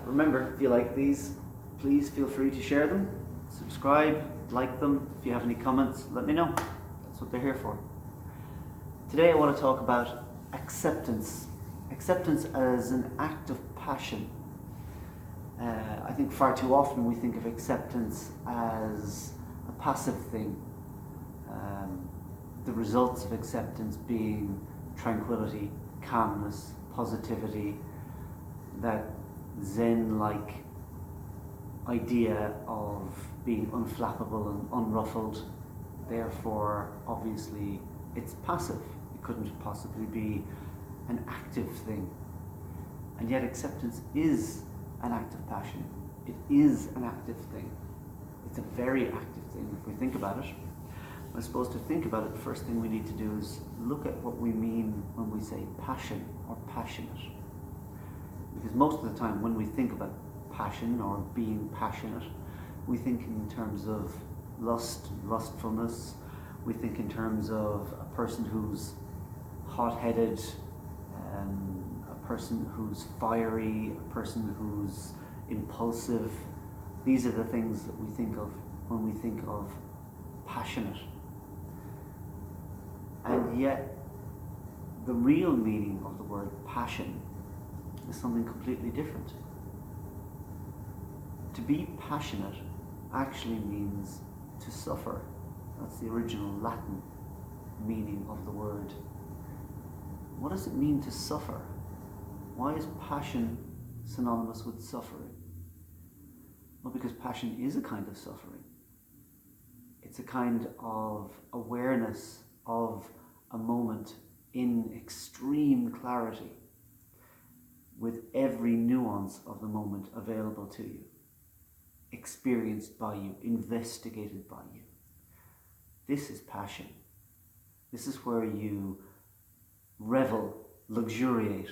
Remember, if you like these, please feel free to share them, subscribe, like them. If you have any comments, let me know. That's what they're here for. Today I want to talk about acceptance. Acceptance as an act of passion. I think far too often we think of acceptance as a passive thing. The results of acceptance being tranquility, calmness, positivity, that Zen-like idea of being unflappable and unruffled. Therefore, obviously, it's passive. It couldn't possibly be an active thing. And yet acceptance is an act of passion. It is an active thing. It's a very active thing if we think about it. I suppose to think about it, the first thing we need to do is look at what we mean when we say passion or passionate. Because most of the time when we think about passion or being passionate, we think in terms of lust, lustfulness. We think in terms of a person who's hot-headed, a person who's fiery, a person who's impulsive. These are the things that we think of when we think of passionate. And yet, the real meaning of the word passion is something completely different. To be passionate actually means to suffer. That's the original Latin meaning of the word. What does it mean to suffer? Why is passion synonymous with suffering? Well, because passion is a kind of suffering. It's a kind of awareness of a moment in extreme clarity, with every nuance of the moment available to you, experienced by you, investigated by you. This is passion. This is where you revel, luxuriate,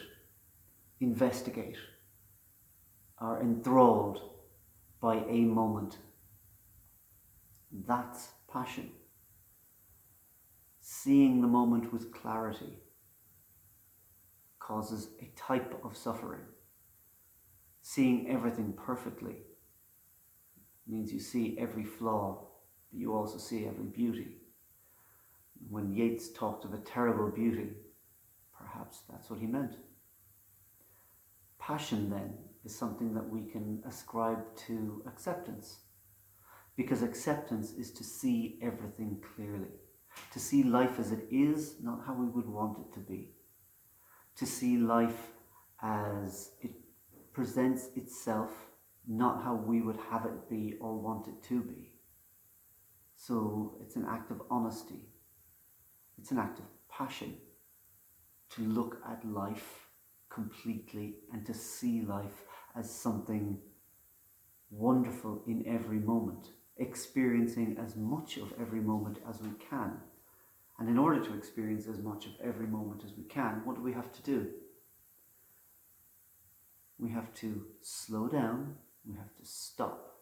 investigate, are enthralled by a moment. That's passion. Seeing the moment with clarity causes a type of suffering. Seeing everything perfectly means you see every flaw, but you also see every beauty. When Yeats talked of a terrible beauty, perhaps that's what he meant. Passion, then, is something that we can ascribe to acceptance, because acceptance is to see everything clearly, to see life as it is, not how we would want it to be, to see life as it presents itself, not how we would have it be or want it to be. So it's an act of honesty. It's an act of passion to look at life completely and to see life as something wonderful in every moment, experiencing as much of every moment as we can. And in order to experience as much of every moment as we can, what do we have to do? We have to slow down, we have to stop,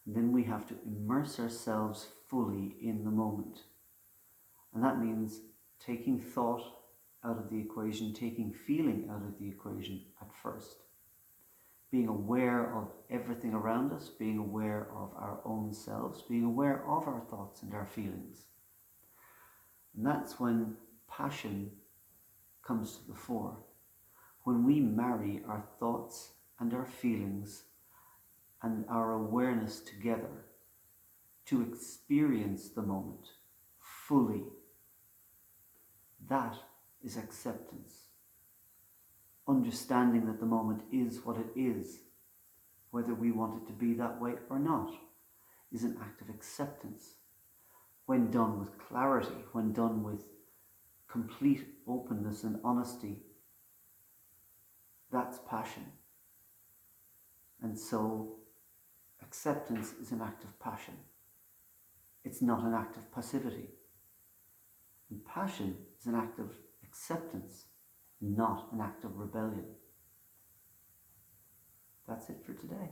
and then we have to immerse ourselves fully in the moment. And that means taking thought out of the equation, taking feeling out of the equation at first. Being aware of everything around us, being aware of our own selves, being aware of our thoughts and our feelings. And that's when passion comes to the fore. When we marry our thoughts and our feelings and our awareness together to experience the moment fully, that is acceptance. Understanding that the moment is what it is, whether we want it to be that way or not, is an act of acceptance. When done with clarity, when done with complete openness and honesty, that's passion. And so acceptance is an act of passion. It's not an act of passivity. And passion is an act of acceptance, not an act of rebellion. That's it for today.